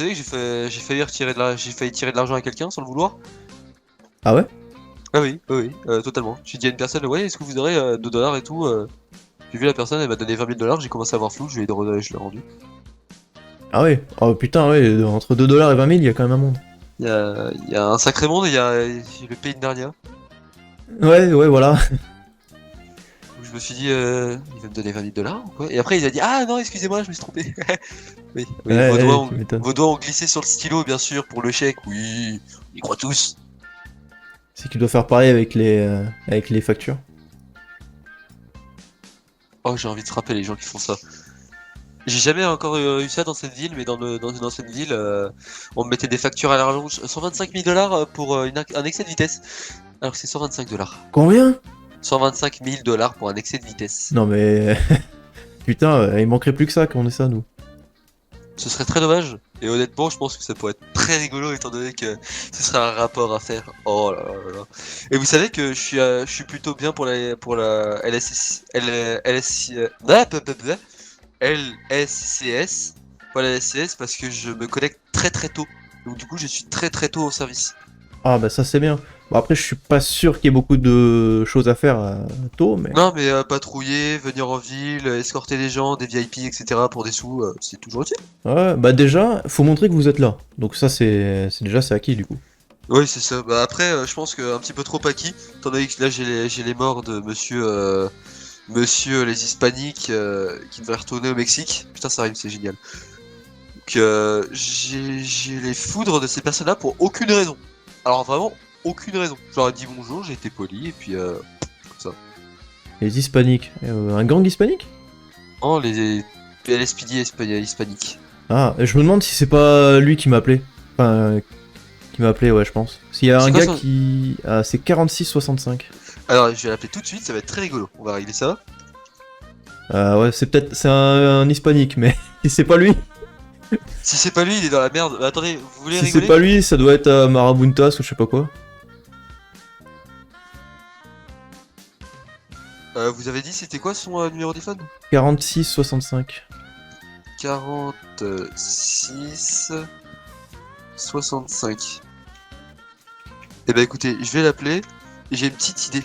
savez que j'ai failli tirer de l'argent à quelqu'un sans le vouloir? Ah ouais? Ah oui, oui, oui, totalement. J'ai dit à une personne, ouais, est-ce que vous aurez 2 dollars et tout J'ai vu la personne, elle m'a donné 20 000 dollars, j'ai commencé à avoir flou, je l'ai rendu. Ah ouais? Oh putain, ouais, entre 2 dollars et 20 000, il y a quand même un monde. Il y a un sacré monde et il y a le pays de Narnia. Ouais, ouais, voilà. Donc je me suis dit, il va me donner 20 000 dollars ou quoi? Et après il a dit, ah non, excusez-moi, je me suis trompé. Oui, Ouais, oui, ouais, tu m'étonnes. vos doigts ont glissé sur le stylo, bien sûr, pour le chèque, oui, on y croit tous. C'est qu'il doit faire pareil avec les factures. Oh, j'ai envie de frapper les gens qui font ça. J'ai jamais encore eu ça dans cette ville, mais dans une ancienne ville, on me mettait des factures à la rallonge. 125 000 dollars pour un excès de vitesse. Alors que c'est 125 dollars. Combien? 125 000 dollars pour un excès de vitesse. Non mais... Putain, il manquerait plus que ça qu'on ait ça, nous. Ce serait très dommage. Et honnêtement, je pense que ça pourrait être très rigolo étant donné que ce serait un rapport à faire. Oh là là là là. Et vous savez que je suis plutôt bien pour la LSS, LS, LSCS, pour la LSCS parce que je me connecte très très tôt. Donc du coup, je suis très très tôt au service. Ah bah ça c'est bien. Bon après je suis pas sûr qu'il y ait beaucoup de choses à faire tôt, mais... Non, mais patrouiller, venir en ville, escorter les gens, des VIP, etc. pour des sous, c'est toujours utile. Ouais, bah déjà, faut montrer que vous êtes là. Donc ça c'est déjà c'est acquis du coup. Oui, c'est ça. Bah après, je pense que un petit peu trop acquis, étant donné que là j'ai les morts de monsieur les hispaniques qui devraient retourner au Mexique. Putain, ça rime, c'est génial. Donc j'ai les foudres de ces personnes-là pour aucune raison. Alors vraiment, aucune raison. Je leur ai dit bonjour, j'ai été poli, et puis comme ça. Les hispaniques. Un gang hispanique? Oh, les LSPD hispaniques. Ah, je me demande si c'est pas lui qui m'a appelé. Enfin, qui m'a appelé, ouais, je pense. S'il y a C'est un quoi gars ça? qui... Ah, c'est 4665. Alors, je vais l'appeler tout de suite, ça va être très rigolo. On va régler ça. Ouais, c'est peut-être... C'est un hispanique, mais si c'est pas lui... Si c'est pas lui, il est dans la merde. Attendez, vous voulez Si c'est rigoler? pas lui, ça doit être Marabuntas ou je sais pas quoi. Vous avez dit c'était quoi son numéro de téléphone? 4665. 46 65. Eh ben écoutez, je vais l'appeler. J'ai une petite idée.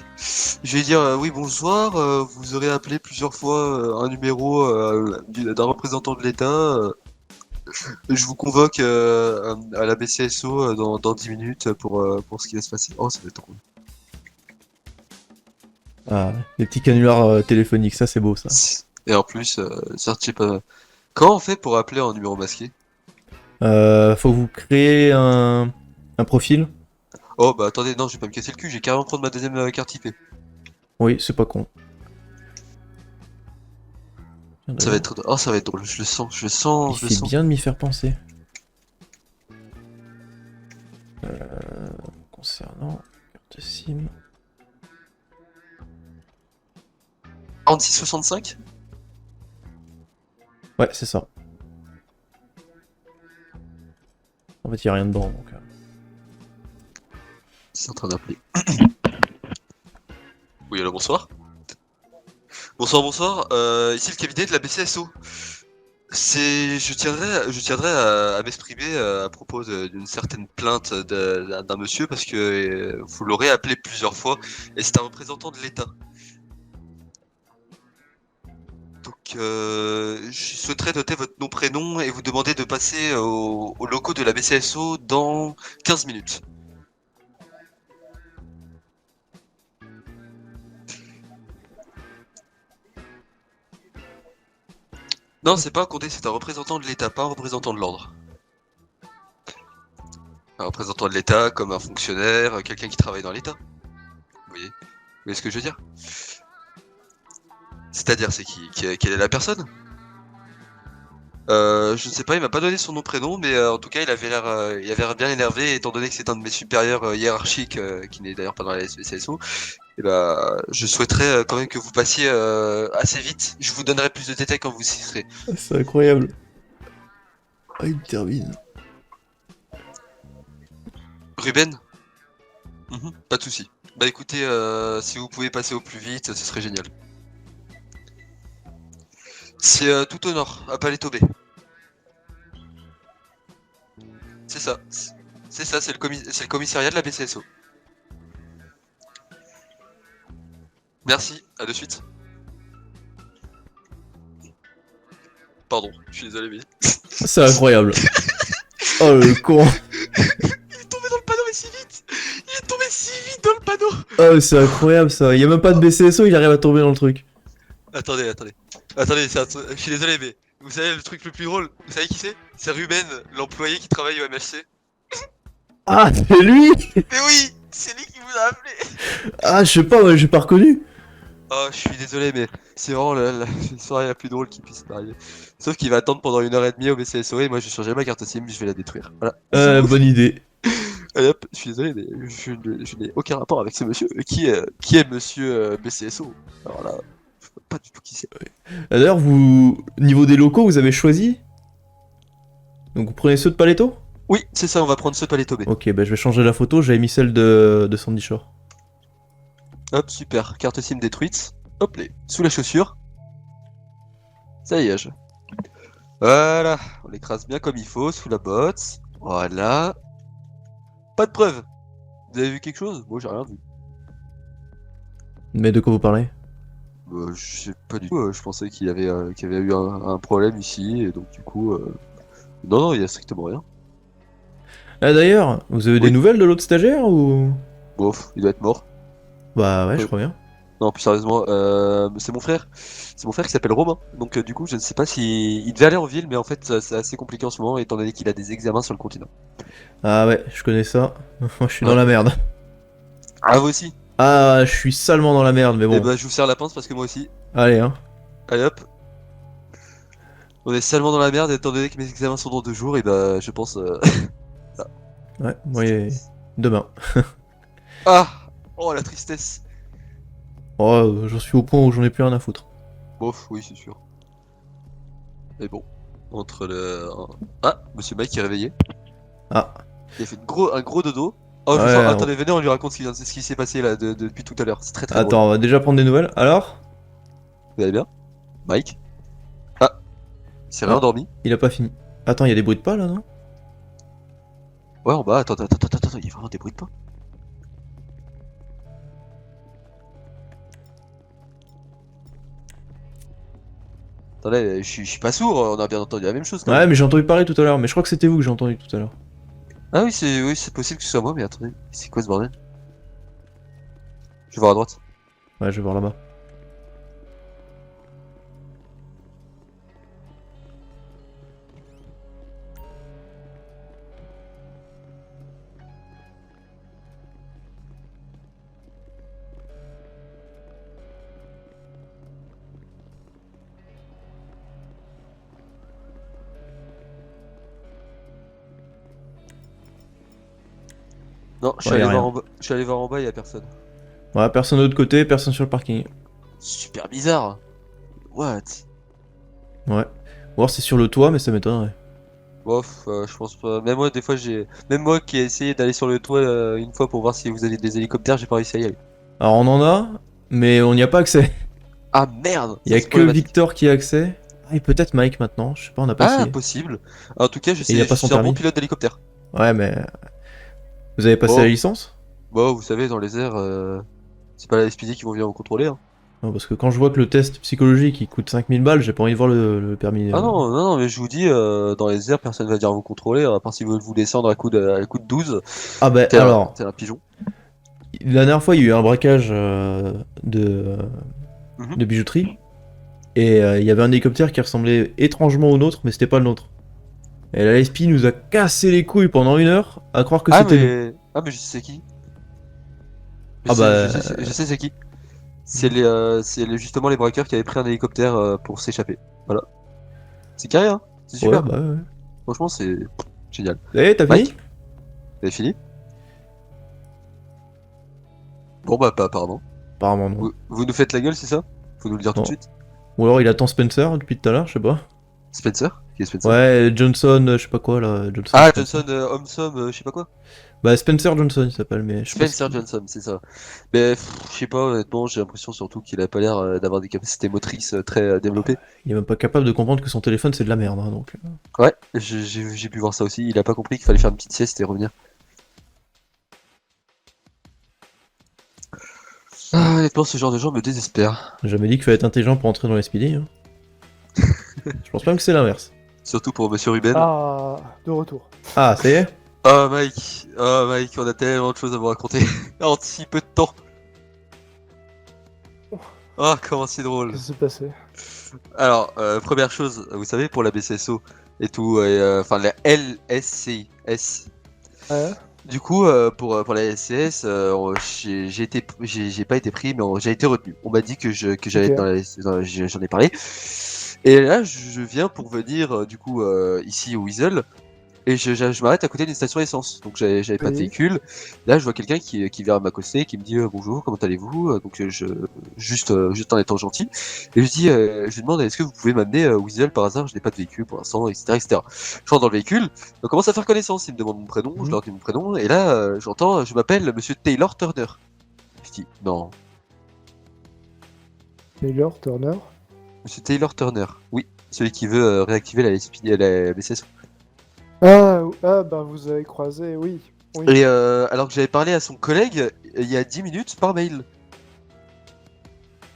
Je vais dire oui bonsoir. Vous aurez appelé plusieurs fois un numéro d'un représentant de l'État. Je vous convoque à la BCSO dans 10 minutes pour ce qui va se passer. Oh, ça va être drôle. Ah, les petits canulars téléphoniques, ça c'est beau ça. Et en plus, certes, je sais pas. Comment on fait pour appeler en numéro masqué? Faut vous créer un profil. Oh bah attendez, non, je vais pas me casser le cul, j'ai carrément prendre ma deuxième carte IP. Oui, c'est pas con. Tiens, Ça va d'ailleurs, être... Oh, ça va être drôle, je le sens, je le sens, il je le fait sens. bien de m'y faire penser. Concernant carte SIM. 4665. Ouais, c'est ça. En fait, il y a rien dedans donc. C'est en train d'appeler. Oui, allô, bonsoir. Bonsoir, bonsoir. Ici le cabinet de la BCSO. Je tiendrais à m'exprimer à propos d'une certaine plainte d'un monsieur parce que vous l'aurez appelé plusieurs fois et c'est un représentant de l'État. Donc, je souhaiterais noter votre nom, prénom et vous demander de passer aux locaux de la BCSO dans 15 minutes. Non, c'est pas un condé, c'est un représentant de l'État, pas un représentant de l'ordre. Un représentant de l'État comme un fonctionnaire, quelqu'un qui travaille dans l'État. Vous voyez ce que je veux dire? C'est-à-dire, c'est quelle est la personne? Je ne sais pas, il m'a pas donné son nom prénom, mais en tout cas, il avait l'air bien énervé, étant donné que c'est un de mes supérieurs hiérarchiques, qui n'est d'ailleurs pas dans la CSO. Et bah, je souhaiterais quand même que vous passiez assez vite. Je vous donnerai plus de détails quand vous y serez. C'est incroyable. Ah, il me termine. Ruben? Mhm, pas de souci. Bah écoutez, si vous pouvez passer au plus vite, ce serait génial. C'est tout au nord, à Palais Tobé. c'est ça. C'est ça, c'est le commissariat de la BCSO. Merci, à de suite. Pardon, je suis désolé, mais... C'est incroyable. Oh le con. Il est tombé dans le panneau, mais si vite. Il est tombé si vite dans le panneau. Oh c'est incroyable ça. Il y a même pas de BCSO, il arrive à tomber dans le truc. Attendez, je suis désolé, mais... Vous savez le truc le plus drôle, vous savez qui c'est? C'est Ruben, l'employé qui travaille au MHC. Ah c'est lui. Mais oui, c'est lui qui vous a appelé. Ah je sais pas, ouais, j'ai pas reconnu. Oh, je suis désolé, mais c'est vraiment la soirée la plus drôle qui puisse m'arriver. Sauf qu'il va attendre pendant 1h30 au BCSO et moi je vais changer ma carte SIM, je vais la détruire. Voilà. Bonne idée. Allez hop, je suis désolé, mais je n'ai aucun rapport avec ce monsieur. Qui est monsieur BCSO? Alors là, je sais pas du tout qui c'est. D'ailleurs vous, niveau des locaux, vous avez choisi. Donc vous prenez ceux de Paletto? Oui, c'est ça, on va prendre ce Paletto B. Ok, bah je vais changer la photo, j'avais mis celle de Sandy Shore. Hop, super, carte SIM détruite. Hop, les sous la chaussure. Ça y est, Voilà, on l'écrase bien comme il faut, sous la botte. Voilà. Pas de preuve. Vous avez vu quelque chose? Moi j'ai rien vu. Mais de quoi vous parlez? Je sais pas du tout, je pensais qu'il y avait eu un problème ici, et donc du coup... Non, non, il y a strictement rien. Ah d'ailleurs, vous avez des Oui. nouvelles de l'autre stagiaire ou? Bof, il doit être mort. Bah ouais, je crois bien. Non, plus sérieusement, c'est mon frère. C'est mon frère qui s'appelle Romain. Donc du coup, je ne sais pas si... Il devait aller en ville, mais en fait, c'est assez compliqué en ce moment, étant donné qu'il a des examens sur le continent. Ah ouais, je connais ça. Moi je suis dans Ouais. la merde. Ah, vous aussi? Ah, je suis salement dans la merde, mais Eh bon. bah, je vous serre la pince parce que moi aussi. Allez, hein. Allez hop. On est seulement dans la merde, étant donné que mes examens sont dans 2 jours, et bah, je pense... Ouais, moi, demain. Ah! Oh, la tristesse! Oh, j'en suis au point où j'en ai plus rien à foutre. Bof, oui, c'est sûr. Mais bon, entre le... Ah, Monsieur Mike est réveillé. Ah, Il a fait un gros dodo. Oh, je ouais, sens... Attendez, venez, on lui raconte ce qui s'est passé là depuis tout à l'heure. C'est très très drôle. attends, on va déjà prendre des nouvelles. Alors? Vous allez bien? Mike? Ah, il s'est Ah. réendormi. Il a pas fini. Attends, il y a des bruits de pas là, non? Ouais, en bas, attends, il y a vraiment des bruits de pas. Attendez, je suis pas sourd, on a bien entendu la même chose quand Ouais, même. mais j'ai entendu parler tout à l'heure. Mais je crois que c'était vous que j'ai entendu tout à l'heure. Ah oui, c'est possible que ce soit moi, mais attendez, c'est quoi ce bordel? Je vais voir à droite. Ouais, je vais voir là-bas. Non, je suis Ouais, y allé a voir rien. en bas, je suis allé voir en bas, il y a personne. Ouais, personne de l'autre côté, personne sur le parking. Super bizarre. What? Ouais. Ou alors c'est sur le toit, mais ça m'étonnerait. Bof, je pense pas. Même moi, des fois, même moi qui ai essayé d'aller sur le toit une fois pour voir si vous aviez des hélicoptères, j'ai pas réussi à y aller. Alors on en a, mais on n'y a pas accès. Ah merde! Il y a Ça, c'est que problématique. Victor qui a accès. Ah, et peut-être Mike maintenant, je sais pas, on n'a pas Ah, essayé. possible. En tout cas, je Et il a sais, pas je son suis un bon permis. pilote d'hélicoptère. Ouais, mais. Vous avez passé Bon. la licence? Bon, vous savez, dans les airs, c'est pas la SPD qui vont venir vous contrôler. Hein. Non, parce que quand je vois que le test psychologique il coûte 5000 balles, j'ai pas envie de voir le permis. Ah non, non, non, mais je vous dis, dans les airs, personne va venir vous contrôler, à part si vous vous descendre à coup de 12, Ah bah alors, tel un pigeon. la dernière fois il y a eu un braquage Mhm. de bijouterie, et il y avait un hélicoptère qui ressemblait étrangement au nôtre, mais c'était pas le nôtre. Et la LSP nous a cassé les couilles pendant 1 heure à croire que c'était nous. Ah, mais je sais c'est qui. Ah bah. Je sais c'est qui. Justement les braqueurs qui avaient pris un hélicoptère pour s'échapper. Voilà. C'est carré, hein. C'est Ouais, super. bah ouais. Franchement, c'est génial. Eh, t'as fini? Mike, vous avez fini? Bon bah, pas apparemment. Apparemment non. Vous nous faites la gueule, c'est ça? Faut nous le dire tout de Non. suite. Ou alors il attend Spencer depuis tout à l'heure, je sais pas. Spencer? Qui est Spencer? Ouais, Johnson, je sais pas quoi là. Johnson. Ah, Spencer. Johnson, Homsom, je sais pas quoi. Bah, Spencer Johnson il s'appelle, mais je sais pas Spencer ce Johnson, c'est ça. Mais je sais pas, honnêtement, j'ai l'impression surtout qu'il a pas l'air d'avoir des capacités motrices très développées. Il est même pas capable de comprendre que son téléphone c'est de la merde, hein, donc. Ouais, j'ai pu voir ça aussi. Il a pas compris qu'il fallait faire une petite sieste et revenir. Ah, honnêtement, ce genre de gens me désespère. J'ai jamais dit qu'il fallait être intelligent pour entrer dans les SPD. Hein. Je pense même que c'est l'inverse. Surtout pour Monsieur Ruben. Ah, de retour. Ah, ça y est? Oh Mike, on a tellement de choses à vous raconter en si peu de temps. Ah, comment c'est drôle. Qu'est-ce qui s'est passé? Alors, première chose, vous savez, pour la BCSO et tout, enfin la LSCS. Ouais. Du coup, pour la LCS, j'ai pas été pris, mais j'ai été retenu. On m'a dit que j'allais Ok. être j'en ai parlé. Et là, je viens pour venir, du coup, ici au Weasel. Et je m'arrête à côté d'une station essence, donc j'avais pas de Oui. véhicule. Là, je vois quelqu'un qui vient m'accoster, qui me dit bonjour, comment allez-vous? Donc juste en étant gentil. Et je lui demande est-ce que vous pouvez m'amener au Weasel par hasard? Je n'ai pas de véhicule pour l'instant, etc., etc. Je rentre dans le véhicule, on commence à faire connaissance. Il me demande mon prénom, je leur dis mon prénom, et là, je m'appelle Monsieur Taylor Turner. Je dis non, Taylor, Turner. Monsieur Taylor Turner. Oui, celui qui veut réactiver la BCS. Ah, bah vous avez croisé, oui. Oui. Et alors que j'avais parlé à son collègue il y a 10 minutes par mail.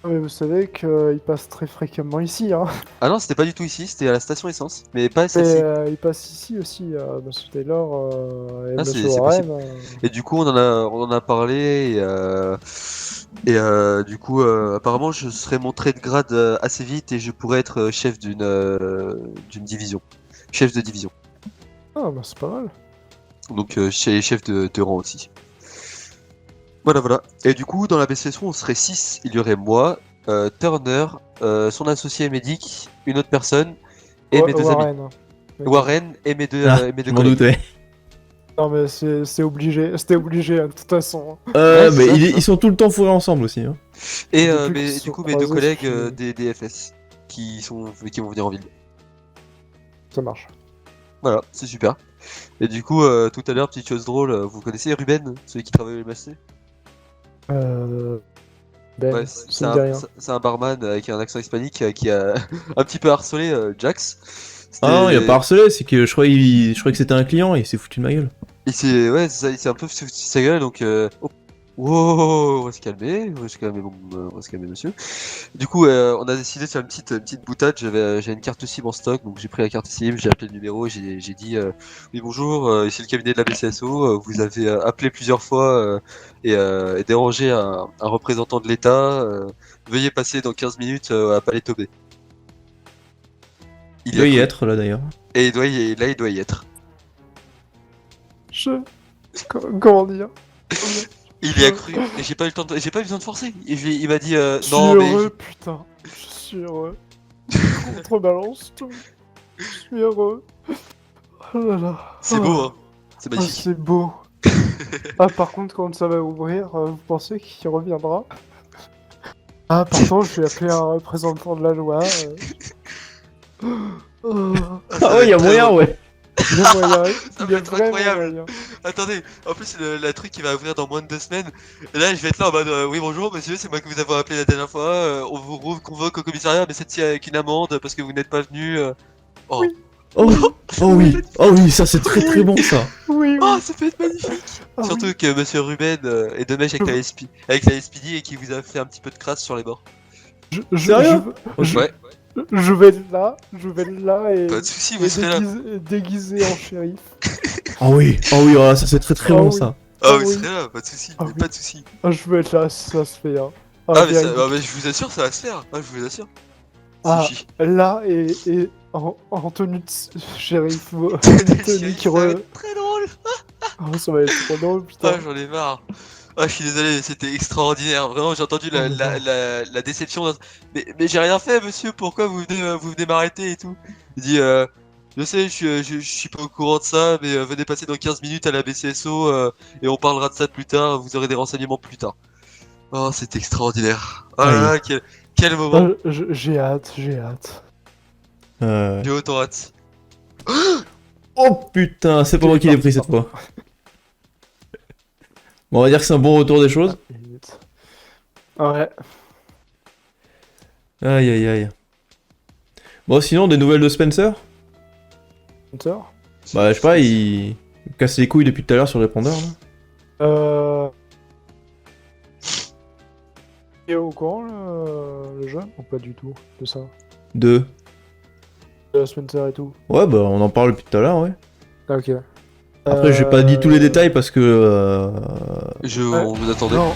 Mais vous savez qu'il passe très fréquemment ici, hein. Ah non, c'était pas du tout ici, c'était à la station essence, mais pas Et celle-ci. il passe ici aussi, Monsieur Taylor et Ah, Monsieur c'est Warren. possible. Et du coup, on en a parlé, du coup, apparemment, je serais montré de grade assez vite et je pourrais être chef d'une division. Chef de division. Ah, bah c'est pas mal. Donc, chef de rang aussi. Voilà, voilà. Et du coup, dans la BCSO, on serait 6. Il y aurait moi, Turner, son associé médic, une autre personne, et mes deux amis. Warren. Ok. Warren et mes deux, Ah, et mes deux je m'en collègues. doutais. Non, mais c'est obligé. C'était obligé, hein, de toute façon. Ouais, Mais c'est ça, ils sont tout le temps fourrés ensemble aussi. Hein. Et Depuis qu'ils se du sont coup, mes deux croisés, collègues c'est fini. des FS qui vont venir en ville. Ça marche. Voilà, c'est super. Et du coup, tout à l'heure, petite chose drôle, vous connaissez Ruben, celui qui travaille au MSC? Ben, Ouais, ça me dit rien. c'est un barman avec un accent hispanique qui a un petit peu harcelé Jax. Ah non, il a pas C'était... harcelé, c'est que je croyais que c'était un client et il s'est foutu de ma gueule. Ouais, c'est ça, il s'est un peu foutu de sa gueule, donc... Oh. Wow, on va se calmer, on va se calmer, monsieur. Du coup, on a décidé de faire une petite boutade. J'avais une carte SIM en stock, donc j'ai pris la carte SIM, j'ai appelé le numéro et j'ai dit oui bonjour, ici le cabinet de la BCSO. Vous avez appelé plusieurs fois et dérangé un représentant de l'État. Veuillez passer dans 15 minutes à Palais Tobé. Il Il y doit a y cru. être là d'ailleurs. Et il doit y être. Comment dire? Il y a cru. Et j'ai pas eu le temps de forcer. Il m'a dit Je suis non mais heureux, putain. Je suis heureux. Contrebalance tout. Je suis heureux. Oh là là. c'est beau hein. C'est Ah, magnifique. c'est beau. Ah, par contre, quand ça va ouvrir, vous pensez qu'il reviendra? Ah, pardon, je vais appeler un représentant de la loi. Oh, Ça Ah va ouais, y a être très moyen, drôle. ouais. il y a moyen. Ça Il va y a être vraiment incroyable. moyen. Attendez, en plus le truc qui va ouvrir dans moins de 2 semaines. Et là je vais être là en mode oui bonjour monsieur, c'est moi que vous avez appelé la dernière fois. On vous convoque au commissariat, mais cette-ci avec une amende parce que vous n'êtes pas venu. Oh. Oui. Oh, oh oui, ça c'est très très bon ça. Oui, oui. Oh, ça peut être magnifique. Ah, Surtout oui. que monsieur Ruben est de mèche avec la SPD et qui vous a fait un petit peu de crasse sur les bords. Sérieux Ouais, Je vais là et, pas de soucis, vous serez là. déguisé en shérif. Oh oui, oh, ça c'est très très Ah bon oui. ça. Ah, Ah vous oui. serez là, pas de soucis, Ah oui. pas de soucis. Ah, je vais être là, ça se fait, hein. Ah, mais, véridique. mais je vous assure, ça va se faire. Ah, je vous assure. Ah, Suffit. là et en tenue de shérif. Une tenue qui Ça va re... être très drôle. Oh, ça va être trop drôle, putain. Ah, j'en ai marre. Ah, je suis désolé, c'était extraordinaire. Vraiment, j'ai entendu Oh, mais la déception. Mais j'ai rien fait, monsieur. Pourquoi vous venez m'arrêter et tout? Il dit, je sais, je suis pas au courant de ça, mais venez passer dans 15 minutes à la BCSO et on parlera de ça plus tard. Vous aurez des renseignements plus tard. Oh, c'est extraordinaire. Oh là là, quel moment. J'ai hâte. J'ai autant hâte. Oh putain, c'est pas moi qui l'ai pris cette fois. Bon, on va dire que c'est un bon retour des choses. Ouais. Aïe aïe aïe. Bon, sinon, des nouvelles de Spencer? Hunter. Bah, je sais pas, il casse les couilles depuis tout à l'heure sur le répondeur là. Il est au courant, le jeune, ou pas du tout, de ça? Deux. De Spencer et tout. Ouais, bah, on en parle depuis tout à l'heure, ouais. Ah, ok. Après, j'ai pas dit tous les détails parce que. On vous attendait. Non,